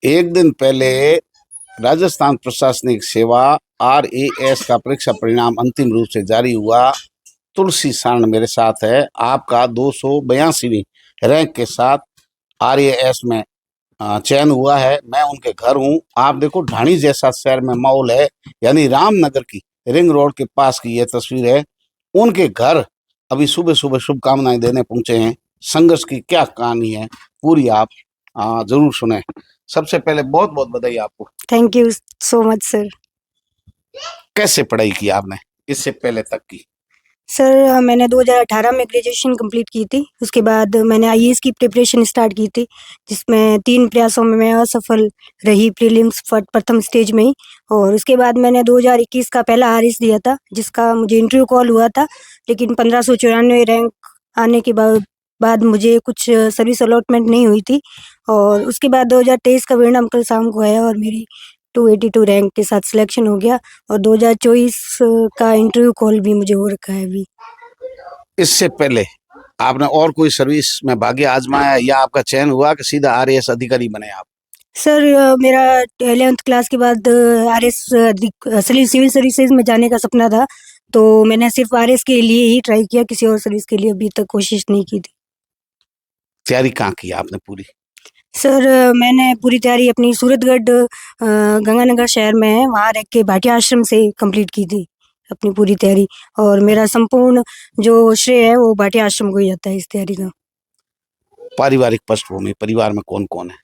एक दिन पहले राजस्थान प्रशासनिक सेवा RAS का परीक्षा परिणाम अंतिम रूप से जारी हुआ। तुलसी सारण मेरे साथ है। आपका 282वीं रैंक के साथ RAS में चयन हुआ है। मैं उनके घर हूँ। आप देखो ढाणी जैसा शहर में माहौल है, यानी रामनगर की रिंग रोड के पास की यह तस्वीर है। उनके घर अभी सुबह सुबह शुभकामनाएं देने पहुंचे हैं। संघर्ष की क्या कहानी है पूरी आप जरूर सुने। सबसे पहले बहुत बहुत बधाई आपको। Thank you so much sir. कैसे पढ़ाई की आपने इससे पहले तक की? सर मैंने 2018 में ग्रेजुएशन कंप्लीट की थी। उसके बाद मैंने IAS की प्रिपरेशन स्टार्ट की थी, जिसमें 3 प्रयासों में मैं असफल रही प्रीलिम्स प्रथम स्टेज में ही। और उसके बाद मैंने 2021 का पहला RS दिया था, जिसका मुझे इंटरव्यू कॉल हुआ था, लेकिन 1594 रैंक आने के बाद मुझे कुछ सर्विस अलॉटमेंट नहीं हुई थी। और उसके बाद 2023 का परिणाम कल शाम को आया और मेरी 282 रैंक के साथ सिलेक्शन हो गया। और 2024 का इंटरव्यू कॉल भी मुझे हो रखा है अभी। इससे पहले आपने और कोई सर्विस में भाग्य आजमाया या आपका चयन हुआ कि सीधा RAS अधिकारी बने आप? सर मेरा 11th क्लास के बाद RS सिविल सर्विसेज में जाने का सपना था, तो मैंने सिर्फ RS के लिए ही ट्राई किया, किसी और सर्विस के लिए अभी तक कोशिश नहीं की थी। तैयारी कहाँ की आपने पूरी? सर मैंने पूरी तैयारी अपनी सूरतगढ़ गंगानगर शहर में है, वहाँ रह के भाटिया आश्रम से कंप्लीट की थी अपनी पूरी तैयारी। और मेरा संपूर्ण जो श्रेय है वो भाटिया आश्रम को ही जाता है इस तैयारी का। पारिवारिक पृष्ठभूमि, परिवार में कौन कौन है?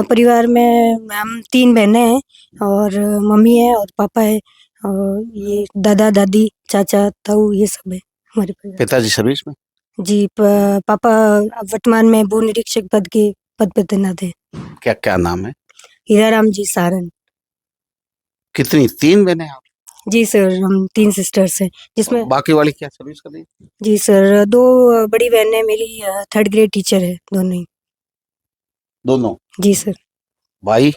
परिवार में हम 3 बहनें हैं और मम्मी है और पापा है और ये दादा दादी चाचा ताऊ ये सब है हमारे परिवार। पिताजी सर्विस में? जी पापा अब वर्तमान में भू निरीक्षक पद पे तैनात है। क्या क्या नाम है? हीराराम जी सारन। कितनी, 3 बहनें आप? जी सर, हम 3 सिस्टर्स हैं, जिसमें बाकी वाली क्या सर्विस कर रही है? जी सर 2 बड़ी बहनें मेरी 3rd ग्रेड टीचर है दोनों ही। दोनों? जी सर। भाई?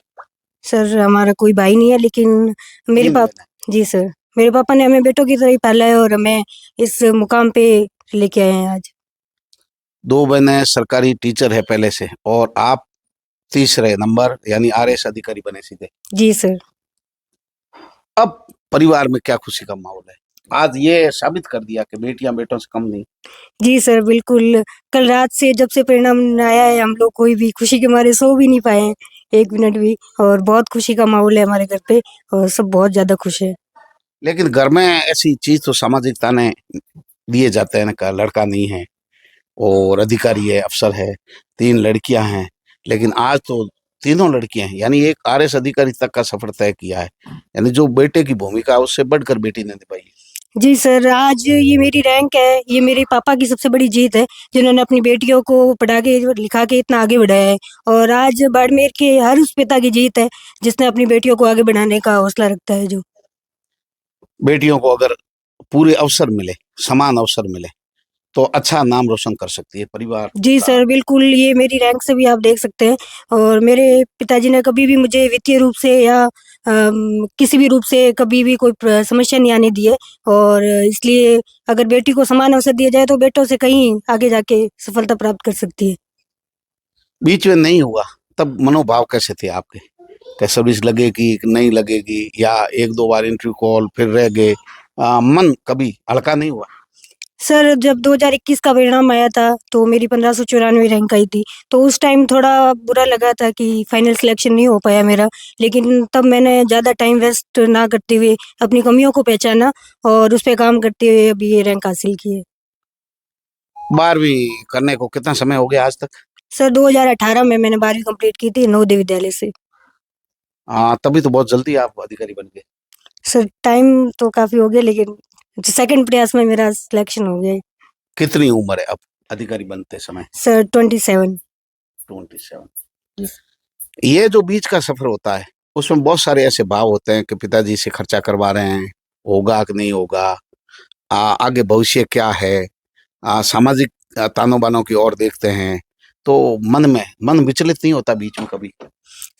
सर हमारा कोई भाई नहीं है, लेकिन मेरे 3 पाप बहनें। जी सर, मेरे पापा ने हमें बेटों की तरह ही पाला है और हमें इस मुकाम पे लेके आए हैं आज। 2 बहनें सरकारी टीचर है पहले से और आप तीसरे नंबर यानी RAS अधिकारी बने सीधे। जी सर। अब परिवार में क्या खुशी का माहौल है? आज ये साबित कर दिया कि बेटियां बेटों से कम नहीं। जी सर, बिल्कुल। कल रात से जब से परिणाम आया है, हम लोग कोई भी खुशी के मारे सो भी नहीं पाए हैं 1 मिनट भी, और बहुत खुशी का माहौल है हमारे घर पे और सब बहुत ज़्यादा खुश हैं। लेकिन घर में ऐसी चीज तो सामाजिक ताने दिए जाते हैं ना, का लड़का नहीं है और अधिकारी है, अफसर है, 3 लड़कियां हैं, लेकिन आज तो तीनों लड़कियां हैं, यानी एक RS अधिकारी तक का सफर तय किया है। यानी जो बेटे की भूमिका है उससे बढ़कर बेटी ने निभाई है। जी सर, आज ये मेरी रैंक है, ये मेरे पापा की सबसे बड़ी जीत है, जिन्होंने अपनी बेटियों को पढ़ा के और लिखा के इतना आगे बढ़ाया है। और आज बाड़मेर के हर उस पिता की जीत है, जिसने अपनी बेटियों को आगे बढ़ाने का हौसला रखता है जो। बेटियों को अगर पूरे अवसर मिले, समान अवसर मिले, तो अच्छा नाम रोशन कर सकती है परिवार जी का। सर, बिल्कुल, ये मेरी रैंक से भी आप देख सकते हैं। और मेरे पिताजी ने कभी भी मुझे वित्तीय रूप से या किसी भी रूप से कभी भी कोई समस्या नहीं आने दी है। और इसलिए अगर बेटी को समान अवसर दिया जाए तो बेटों से कहीं आगे जाके सफलता प्राप्त कर सकती है। बीच में नहीं हुआ तब मनोभाव कैसे थे आपके? क्या सर्विस लगेगी कि नहीं लगेगी, या 1-2 बार इंटरव्यू कॉल फिर रह गए, मन कभी हल्का नहीं हुआ? सर जब 2021 का परिणाम आया था तो मेरी 1594 रैंक आई थी, तो उस टाइम थोड़ा बुरा लगा था कि फाइनल सिलेक्शन नहीं हो पाया मेरा। लेकिन तब मैंने ज़्यादा टाइम वेस्ट ना करते हुए अपनी कमियों को पहचाना और उस पे काम करते हुए अभी ये रैंक हासिल की है। 12वीं करने को कितना समय हो गया आज तक? सर 2018 में मैंने 12वीं कंप्लीट की थी नवोदय विद्यालय से। तभी तो बहुत जल्दी आप अधिकारी बन गए। सर टाइम तो काफ़ी हो गया, लेकिन सेकंड प्रयास में मेरा सिलेक्शन हो गया है। कितनी उम्र है अब अधिकारी बनते समय? सर 27। 27। ये जो बीच का सफर होता है उसमें बहुत सारे ऐसे भाव होते हैं कि पिताजी से खर्चा करवा रहे हैं, होगा कि नहीं होगा, आगे भविष्य क्या है, सामाजिक तानों बानों की ओर देखते हैं, तो मन विचलित नहीं होता बीच में कभी?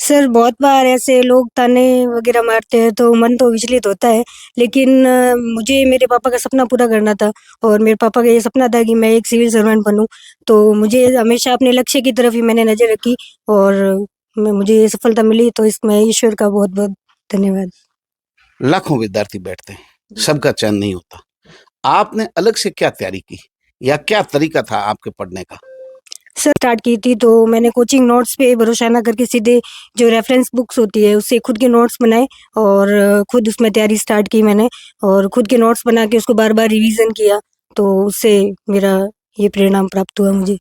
सर बहुत बार ऐसे लोग ताने वगैरह मारते हैं तो मन तो विचलित होता है, लेकिन मुझे मेरे पापा का सपना पूरा करना था और मेरे पापा का ये सपना था कि मैं एक सिविल सर्वेंट बनूं, तो मुझे हमेशा अपने लक्ष्य की तरफ ही मैंने नज़र रखी और मुझे ये सफलता मिली, तो इसमें ईश्वर का बहुत बहुत धन्यवाद। लाखों विद्यार्थी बैठते हैं, सबका चयन नहीं होता। आपने अलग से क्या तैयारी की या क्या तरीका था आपके पढ़ने का? सर स्टार्ट की थी तो मैंने कोचिंग नोट्स पे भरोसा ना करके सीधे जो रेफरेंस बुक्स होती है उससे खुद के नोट्स बनाए और खुद उसमें तैयारी स्टार्ट की मैंने, और खुद के नोट्स बना के उसको बार बार रिवीजन किया, तो उससे मेरा ये परिणाम प्राप्त हुआ मुझे।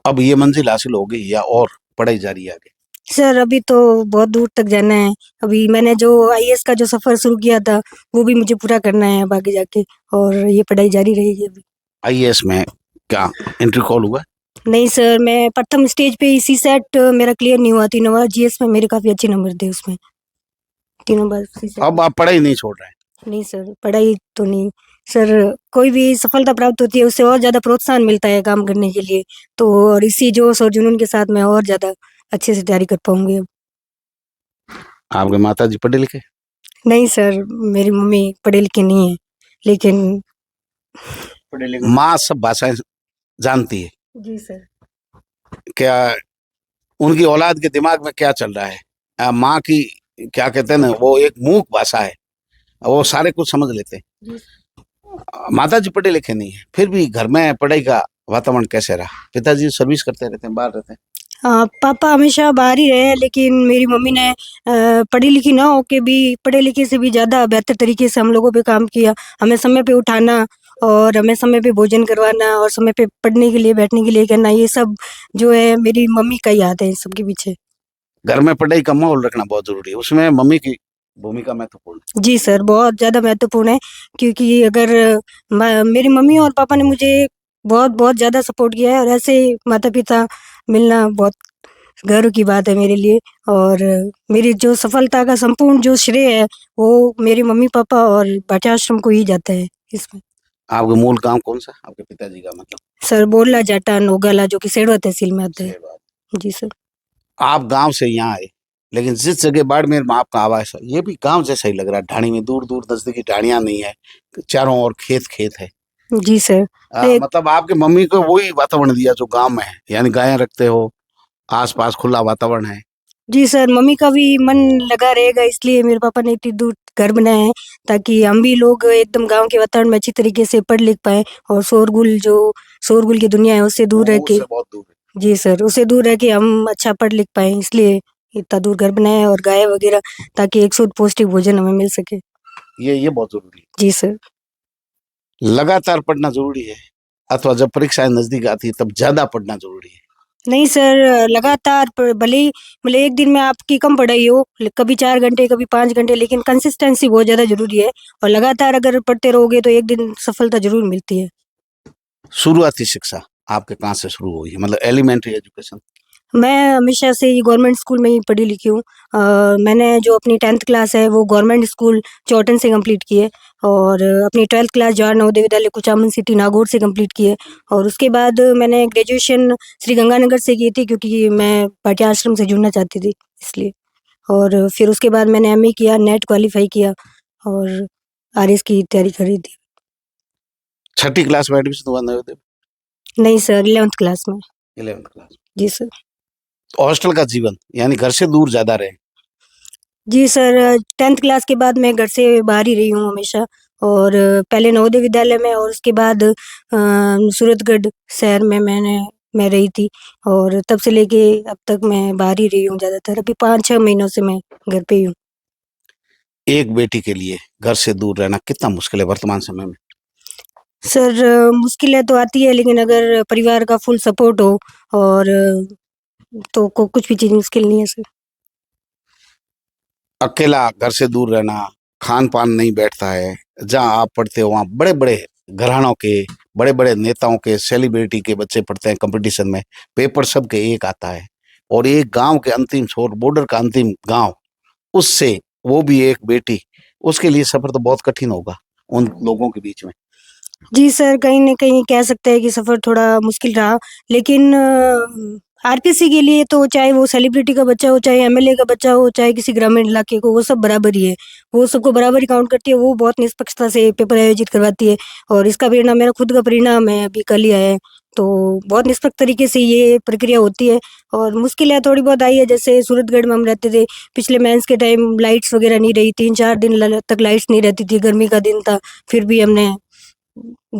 अब ये मंजिल हासिल हो गई या और पढ़ाई जारी है आगे? सर अभी तो बहुत दूर तक जाना है। अभी मैंने जो आईएएस का जो सफ़र शुरू किया था वो भी मुझे पूरा करना है अब आगे जाके, और ये पढ़ाई जारी रहेगी अभी। आईएएस में क्या एंट्री कॉल हुआ? नहीं सर, मैं प्रथम स्टेज पे ही सीसेट मेरा क्लियर नहीं हुआ, 3 बार जीएस में मेरे काफ़ी अच्छे नंबर थे उसमें, 3 बार सीसेट। अब आप पढ़ाई नहीं छोड़ रहे हैं? नहीं सर, पढ़ाई तो नहीं। सर कोई भी सफलता प्राप्त होती है उससे और ज़्यादा प्रोत्साहन मिलता है काम करने के लिए, तो और इसी जोश और जुनून के साथ मैं और ज़्यादा अच्छे से तैयारी कर पाऊँगी अब। आपके माताजी पढ़े लिखे? नहीं सर, मेरी मम्मी पढ़ी लिखी नहीं है, लेकिन माँ सब भाषाएं जानती है। जी सर। क्या उनकी औलाद के दिमाग में क्या चल रहा है? माँ की क्या कहते हैं ना, वो एक मूक भाषा है, वो सारे कुछ समझ लेते हैं। जी। माताजी पढ़े लिखे नहीं है, फिर भी घर में पढ़ाई का वातावरण कैसे रहा? पिताजी सर्विस करते रहते हैं, बाहर रहते हैं? पापा हमेशा बाहर ही रहे हैं, लेकिन मेरी मम्मी ने पढ़ी लिखी ना होके भी पढ़े लिखे से भी ज़्यादा बेहतर तरीके से हम लोगों पे काम किया। हमें समय पे उठाना और हमें समय पे भोजन करवाना और समय पे पढ़ने के लिए, बैठने के लिए कहना, ये सब जो है मेरी मम्मी का ही हाथ है इन सब के पीछे। घर में पढ़ाई का माहौल रखना बहुत जरूरी है, उसमें मम्मी की भूमिका महत्वपूर्ण है। जी सर, बहुत ज़्यादा महत्वपूर्ण है, क्योंकि अगर मेरी मम्मी और पापा ने मुझे बहुत बहुत ज़्यादा सपोर्ट किया है, और ऐसे माता-पिता मिलना बहुत गर्व की बात है मेरे लिए। और मेरी जो सफलता का संपूर्ण जो श्रेय है वो मेरे मम्मी-पापा और भाटिया आश्रम को ही जाता है इसमें। आपका मूल काम कौन सा, आपके पिताजी का मतलब? सर बोरला जाटा नोगाला, जो कि सेड़वा तहसील में आता है। सही बात। जी सर। आप गांव से यहाँ आए, लेकिन जिस जगह बाड़मेर में आपका आवास है ये भी गांव जैसा ही लग रहा है। ढाणी में दूर दूर नजदीकी ढाणियां नहीं है, चारों ओर खेत खेत है। जी सर। एक मतलब आपके मम्मी को वही वातावरण दिया जो गांव में है, यानी गायें रखते हो, आसपास खुला वातावरण है। जी सर, मम्मी का भी मन लगा रहेगा, इसलिए मेरे पापा ने इतनी दूर घर बनाया है, ताकि हम भी लोग एकदम गाँव के वातावरण में अच्छी तरीके से पढ़ लिख पाएँ और शोरगुल की दुनिया है उससे दूर रह के। उससे बहुत दूर है। जी सर, उससे दूर रह के हम अच्छा पढ़ लिख पाएँ, इसलिए इतना दूर घर बनाया है, और गाय वगैरह, ताकि एक शुद्ध पौष्टिक भोजन हमें मिल सके। ये बहुत जरूरी है। जी सर। लगातार पढ़ना जरूरी है अथवा जब परीक्षाएं नजदीक आती है तब ज्यादा पढ़ना जरूरी है? नहीं सर, लगातार भले ही मतलब एक दिन में आपकी कम पढ़ाई हो, कभी 4 घंटे, कभी 5 घंटे, लेकिन कंसिस्टेंसी बहुत ज़्यादा ज़रूरी है, और लगातार अगर पढ़ते रहोगे तो एक दिन सफलता ज़रूर मिलती है। शुरुआती शिक्षा आपके कहाँ से शुरू हुई है, मतलब एलिमेंट्री एजुकेशन? मैं हमेशा से ही गवर्नमेंट स्कूल में ही पढ़ी लिखी हूँ। मैंने जो अपनी 10th क्लास है वो गवर्नमेंट स्कूल चौटन से कंप्लीट की है, और अपनी 12th class Jawahar Navodaya Vidyalaya Kuchaman city Nagaur से कंप्लीट की है, और उसके बाद मैंने ग्रेजुएशन श्री गंगानगर से की थी, क्योंकि मैं भाटिया आश्रम से जुड़ना चाहती थी इसलिए। और फिर उसके बाद मैंने एमए किया, नेट क्वालीफाई किया, और आरएस की तैयारी करी थी। छठी क्लास में एडमिशन हुआ नवोदय? नहीं सर, 11th क्लास में। 11th class. जी सर। हॉस्टल का जीवन यानी घर से दूर ज्यादा रहे? जी सर, 10th क्लास के बाद मैं घर से बाहर ही रही हूँ हमेशा, और पहले नवोदय विद्यालय में, और उसके बाद सूरतगढ़ शहर में मैं रही थी, और तब से लेके अब तक मैं बाहर ही रही हूँ ज़्यादातर। अभी 5-6 महीनों से मैं घर पे ही हूँ। एक बेटी के लिए घर से दूर रहना कितना मुश्किल है वर्तमान समय में? सर मुश्किलें तो आती है, लेकिन अगर परिवार का फुल सपोर्ट हो, और तो कुछ भी चीज़ मुश्किल नहीं है सर। अकेला घर से दूर रहना, खान पान नहीं बैठता है। जहाँ आप पढ़ते हो वहाँ बड़े बड़े घरानों के, बड़े बड़े नेताओं के, सेलिब्रिटी के बच्चे पढ़ते हैं कंपटीशन में, पेपर सबके एक आता है, और एक गांव के अंतिम छोर, बॉर्डर का अंतिम गांव, उससे वो भी एक बेटी, उसके लिए सफर तो बहुत कठिन होगा उन लोगों के बीच में। जी सर, कहीं न कहीं कह सकते हैं कि सफ़र थोड़ा मुश्किल रहा, लेकिन आरपीसी के लिए तो चाहे वो सेलिब्रिटी का बच्चा हो, चाहे एमएलए का बच्चा हो, चाहे किसी ग्रामीण इलाके को, वो सब बराबर ही है। वो सबको बराबर ही काउंट करती है, वो बहुत निष्पक्षता से पेपर आयोजित करवाती है, और इसका परिणाम मेरा खुद का परिणाम है, अभी कल ही आया है। तो बहुत निष्पक्ष तरीके से ये प्रक्रिया होती है। और मुश्किलें थोड़ी बहुत आई है, जैसे सूरतगढ़ में हम रहते थे, पिछले मेंस के टाइम लाइट्स वगैरह नहीं रही, 3-4 दिन तक लाइट्स नहीं रहती थी, गर्मी का दिन था, फिर भी हमने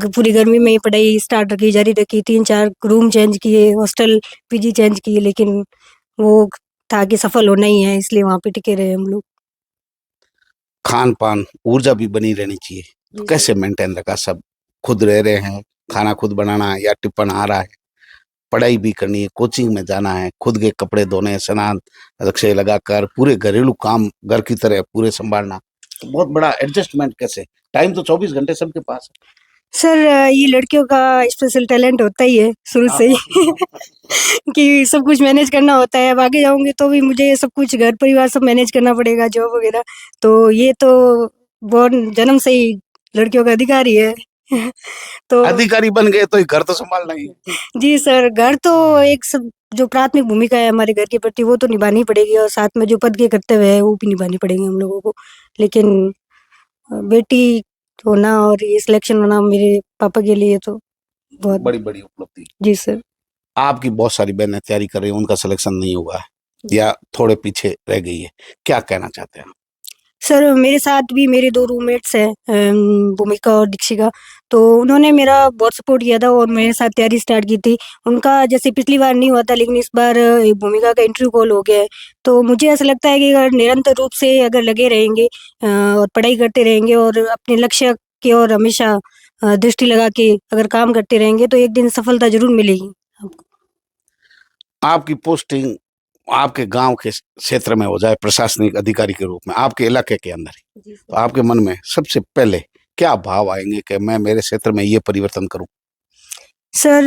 पूरी गर्मी में ही पढ़ाई स्टार्ट रखी, जारी रखी, 3-4 रूम चेंज किए, हॉस्टल पीजी चेंज किए, लेकिन वो था कि सफल होना ही है, इसलिए वहाँ पे टिके रहे हम लोग। खान पान ऊर्जा भी बनी रहनी चाहिए, तो जी कैसे मेंटेन रखा? सब खुद रह रहे हैं, खाना खुद बनाना है या टिफिन आ रहा है, पढ़ाई भी करनी है, कोचिंग में जाना है, खुद के कपड़े धोने, स्नान रक्षे लगाकर पूरे घरेलू काम घर की तरह पूरे संभालना, तो बहुत बड़ा एडजस्टमेंट कैसे? टाइम तो 24 घंटे सबके पास सर, ये लड़कियों का स्पेशल टैलेंट होता ही है शुरू से ही कि सब कुछ मैनेज करना होता है। अब आगे जाऊंगी तो भी मुझे सब कुछ घर परिवार सब मैनेज करना पड़ेगा, जॉब वगैरह, तो ये तो बहुत जन्म से ही लड़कियों का अधिकार ही है। तो है। अधिकारी बन गए तो ये घर तो संभालना ही है। जी सर, घर तो एक सब जो प्राथमिक भूमिका है हमारे घर के प्रति वो तो निभानी पड़ेगी, और साथ में जो पद के कर्तव्य है वो भी निभानी पड़ेंगे हम लोगों को। लेकिन बेटी होना और ये सिलेक्शन होना मेरे पापा के लिए तो बहुत। बड़ी बड़ी उपलब्धि। जी सर। आपकी बहुत सारी बहनें तैयारी कर रही हैं, उनका सिलेक्शन नहीं हुआ है या थोड़े पीछे रह गई है, क्या कहना चाहते हैं आप? सर, मेरे साथ भी मेरे 2 रूममेट्स हैं, भूमिका और दीक्षिका, तो उन्होंने मेरा बहुत सपोर्ट किया था और मेरे साथ तैयारी स्टार्ट की थी। उनका जैसे पिछली बार नहीं हुआ था, लेकिन इस बार भूमिका का इंटरव्यू कॉल हो गया है। तो मुझे ऐसा लगता है कि अगर निरंतर रूप से अगर लगे रहेंगे और पढ़ाई करते रहेंगे और अपने लक्ष्य की ओर हमेशा दृष्टि लगा के अगर काम करते रहेंगे, तो एक दिन सफलता ज़रूर मिलेगी आपको। आपकी पोस्टिंग आपके गांव के क्षेत्र में हो जाए प्रशासनिक अधिकारी के रूप में, आपके इलाके के अंदर ही, जी तो सर। आपके मन में सबसे पहले क्या भाव आएंगे कि मैं मेरे क्षेत्र में ये परिवर्तन करूं? सर,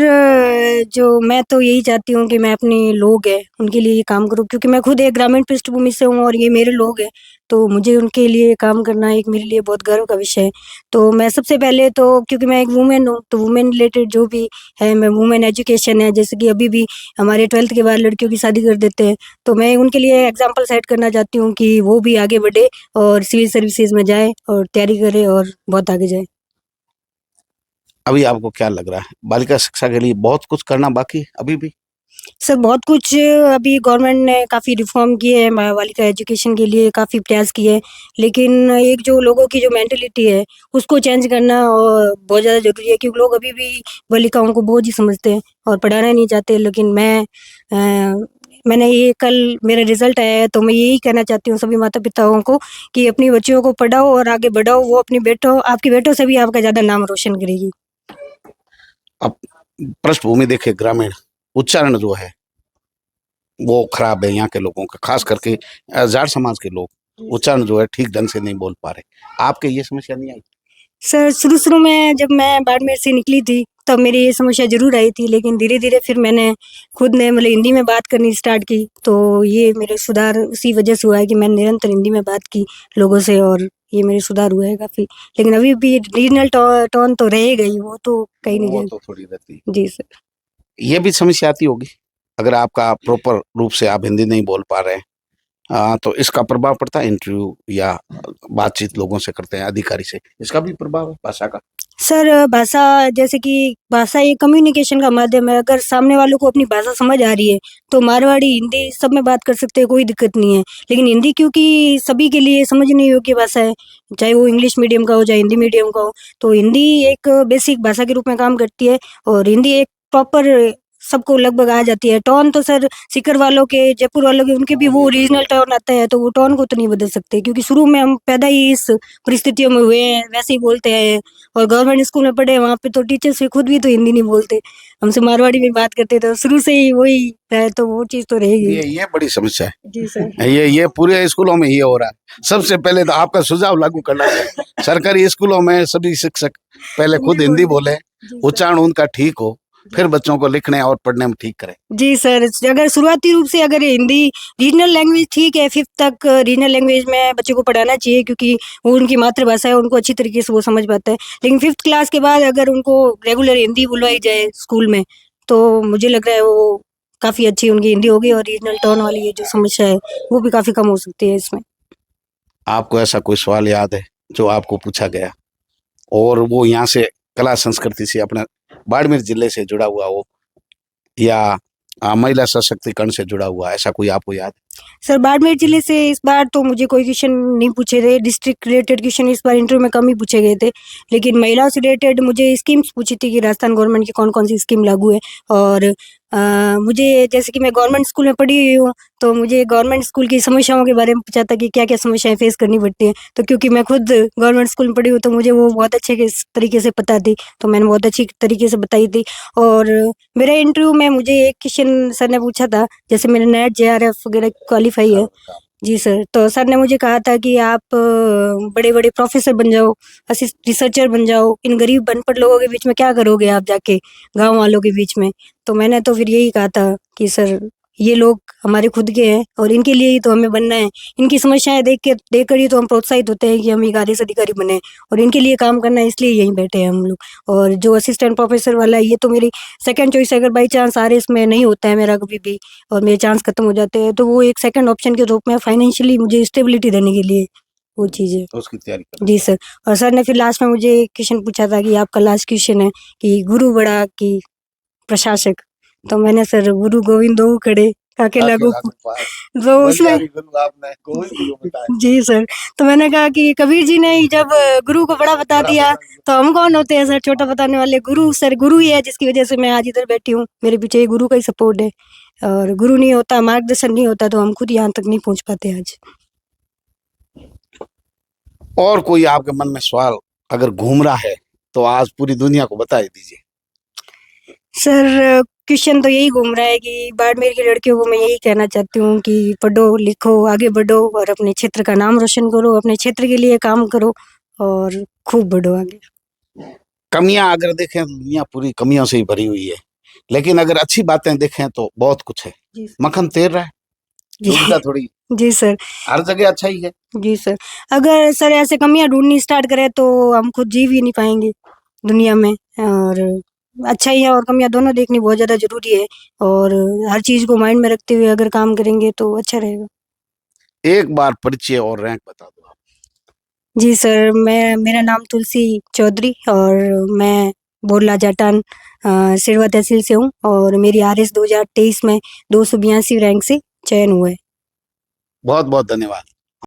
जो मैं तो यही चाहती हूँ कि मैं अपने लोग हैं उनके लिए ये काम करूँ, क्योंकि मैं खुद एक ग्रामीण पृष्ठभूमि से हूँ और ये मेरे लोग हैं, तो मुझे उनके लिए काम करना एक मेरे लिए बहुत गर्व का विषय है। तो मैं सबसे पहले तो, क्योंकि मैं एक वुमेन हूँ, तो वुमेन रिलेटेड जो भी है, मैं वुमेन एजुकेशन है, जैसे कि अभी भी हमारे 12th के बाद लड़कियों की शादी कर देते हैं, तो मैं उनके लिए एग्जाम्पल सेट करना चाहती हूँ कि वो भी आगे बढ़े और सिविल सर्विसेज में जाए और तैयारी करे और बहुत आगे जाए। अभी आपको क्या लग रहा है, बालिका शिक्षा के लिए बहुत कुछ करना बाकी है अभी भी? सर, बहुत कुछ अभी गवर्नमेंट ने काफ़ी रिफ़ॉर्म किए हैं, बालिका एजुकेशन के लिए काफ़ी प्रयास किए हैं, लेकिन एक जो लोगों की जो मेंटालिटी है, उसको चेंज करना बहुत ज़्यादा ज़रूरी है, क्योंकि लोग अभी भी बालिकाओं को बोझ ही समझते हैं और पढ़ाना नहीं चाहते। लेकिन मैंने ये कल मेरा रिज़ल्ट आया है, तो मैं यही कहना चाहती हूँ सभी माता-पिताओं को कि अपनी बच्चियों को पढ़ाओ और आगे बढ़ाओ, वो अपनी बेटों आपके बेटों से भी आपका ज़्यादा नाम रोशन करेगी। अब पृष्ठभूमि देखे ग्रामीण, उच्चारण जो है वो खराब है यहाँ के लोगों का, खास करके जाट समाज के लोग उच्चारण जो है ठीक ढंग से नहीं बोल पा रहे। आपके ये समस्या नहीं आई? सर, शुरू-शुरू में जब मैं बाड़मेर से निकली थी, तब मेरी ये समस्या ज़रूर आई थी, लेकिन धीरे-धीरे फिर मैंने खुद ने मतलब हिंदी में बात करनी स्टार्ट की, तो ये मेरे सुधार उसी वजह से हुआ है कि मैंने निरंतर हिंदी में बात की लोगों से, और ये मेरे सुधार हुआ है काफ़ी। लेकिन अभी भी रीजनल टोन तो रहेगा ही, वो तो कहीं नहीं वो जाएगा। तो थोड़ी रहती है। जी सर। ये भी समस्या आती होगी अगर आपका प्रॉपर रूप से आप हिंदी नहीं बोल पा रहे हैं, तो इसका प्रभाव पड़ता है इंटरव्यू या बातचीत लोगों से करते हैं अधिकारी से, इसका भी प्रभाव है भाषा का? सर, भाषा, जैसे कि भाषा एक कम्युनिकेशन का माध्यम है, अगर सामने वालों को अपनी भाषा समझ आ रही है, तो मारवाड़ी, हिंदी सब में बात कर सकते हैं, कोई दिक्कत नहीं है। लेकिन हिंदी क्योंकि सभी के लिए समझने योग्य भाषा है, चाहे वो इंग्लिश मीडियम का हो, चाहे हिंदी मीडियम का हो, तो हिंदी एक बेसिक भाषा के रूप में काम करती है, और हिंदी एक प्रॉपर सबको लगभग आ जाती है। टोन तो सर सीकर वालों के, जयपुर वालों के, उनके भी वो रीजनल टोन आता है, तो वो टोन को तो नहीं बदल सकते, क्योंकि शुरू में हम पैदा ही इस परिस्थितियों में हुए हैं, वैसे ही बोलते हैं। और गवर्नमेंट स्कूल में पढ़े, वहाँ पे तो टीचर्स भी खुद भी तो हिंदी नहीं बोलते, हमसे मारवाड़ी में बात करते, तो शुरू से ही वही है, तो वो चीज़ तो रहेगी। ये बड़ी समस्या जी सर। है, ये पूरे स्कूलों में ये हो रहा है। सबसे पहले तो आपका सुझाव लागू करना चाहिए सरकारी स्कूलों में सभी शिक्षक पहले खुद हिंदी बोले, जी सर। उच्चारण उनका ठीक हो, फिर बच्चों को लिखने और पढ़ने में ठीक करें। जी सर, अगर शुरुआती रूप से अगर हिंदी रीजनल लैंग्वेज ठीक है, 5th तक रीजनल लैंग्वेज में बच्चों को पढ़ाना चाहिए, क्योंकि वो उनकी मातृभाषा है, उनको अच्छी तरीके से वो समझ पाता है। लेकिन 5th क्लास के बाद अगर उनको रेगुलर हिंदी बुलवाई जाए स्कूल में, तो मुझे लग रहा है वो काफ़ी अच्छी उनकी हिंदी होगी, और रीजनल टोन वाली ये जो समस्या है, वो भी काफ़ी कम हो सकती है इसमें। आपको ऐसा कोई सवाल याद है जो आपको पूछा गया और वो यहाँ से कला संस्कृति से अपने बाड़मेर जिले से जुड़ा हुआ हो या महिला सशक्तिकरण से जुड़ा हुआ, ऐसा कोई आपको याद? सर बाड़मेर जिले से इस बार तो मुझे कोई क्वेश्चन नहीं पूछे थे, डिस्ट्रिक्ट रिलेटेड क्वेश्चन इस बार इंटरव्यू में कम ही पूछे गए थे, लेकिन महिलाओं से रिलेटेड मुझे स्कीम्स पूछी थी कि राजस्थान गवर्नमेंट की कौन कौन सी स्कीम लागू है। और मुझे जैसे कि मैं गवर्नमेंट स्कूल में पढ़ी हुई हूँ, तो मुझे गवर्नमेंट स्कूल की समस्याओं के बारे में पूछा था कि क्या क्या समस्याएं फेस करनी पड़ती हैं। तो क्योंकि मैं खुद गवर्नमेंट स्कूल में पढ़ी हूँ, तो मुझे वो बहुत अच्छे तरीके से पता थी, तो मैंने बहुत अच्छी तरीके से बताई थी। और मेरे इंटरव्यू में मुझे एक क्वेश्चन सर ने पूछा था, जैसे मेरे नेट जेआरएफ वगैरह क्वालिफाई है। जी सर, तो सर ने मुझे कहा था कि आप बड़े बड़े प्रोफेसर बन जाओ, असिस्ट रिसर्चर बन जाओ, इन गरीब अनपढ़ लोगों के बीच में क्या करोगे आप जाके, गांव वालों के बीच में। तो मैंने तो फिर यही कहा था कि सर ये लोग हमारे खुद के हैं और इनके लिए ही तो हमें बनना है। इनकी समस्याएं देखकर ही तो हम प्रोत्साहित होते हैं कि हम एक आईएएस अधिकारी बने, और इनके लिए काम करना है, इसलिए यहीं बैठे हैं हम लोग। और जो असिस्टेंट प्रोफेसर वाला है, ये तो मेरी सेकंड चॉइस, अगर बाई चांस आरएस में नहीं होता है मेरा कभी भी और मेरे चांस खत्म हो जाते हैं, तो वो एक सेकंड ऑप्शन के रूप में फाइनेंशियली मुझे स्टेबिलिटी देने के लिए वो चीज़ है। तो उसकी तैयारी कर। जी सर। और सर ने फिर लास्ट में मुझे एक क्वेश्चन पूछा था कि आपका लास्ट क्वेश्चन है कि गुरु बड़ा कि प्रशासक। तो मैंने सर गुरु गोविंद दो खड़े काके लागू, तो उसमें आपने कोई गुरु बताया? जी सर, तो मैंने कहा कि कबीर जी ने ही जब गुरु को बड़ा बता दिया, तो हम कौन होते हैं सर छोटा बताने वाले। गुरु सर गुरु ही है, जिसकी वजह से मैं आज इधर बैठी हूँ, मेरे पीछे गुरु का ही सपोर्ट है। और गुरु नहीं होता, मार्गदर्शन नहीं होता, तो हम खुद यहाँ तक नहीं पहुँच पाते आज। और कोई आपके मन में सवाल अगर घूम रहा है तो आज पूरी दुनिया को बता दीजिए। सर क्वेश्चन तो यही घूम रहा है कि बाड़मेर की लड़कियों को मैं यही कहना चाहती हूँ कि पढ़ो लिखो आगे बढ़ो और अपने क्षेत्र का नाम रोशन करो, अपने क्षेत्र के लिए काम करो और खूब बढ़ो आगे। कमियां अगर देखें तो दुनिया पूरी कमियों से ही भरी हुई है, लेकिन अगर अच्छी बातें देखें तो बहुत कुछ है। जी मक्खन तैर रहा है, जी डूबता थोड़ी, जी सर। हर जगह अच्छा ही है। जी सर, अगर सर ऐसे कमियां ढूंढनी स्टार्ट करें तो हम खुद जी भी नहीं पाएंगे दुनिया में। और अच्छा ही है और कमियां दोनों देखनी बहुत ज़्यादा ज़रूरी है, और हर चीज़ को माइंड में रखते हुए अगर काम करेंगे तो अच्छा रहेगा। एक बार परिचय और रैंक बता दो आप। जी सर, मेरा नाम तुलसी चौधरी और मैं बोरला जाटान सिरवा तहसील से हूँ, और मेरी आरएस 2023 में 282 रैंक से चयन हुआ है। बहुत बहुत धन्यवाद।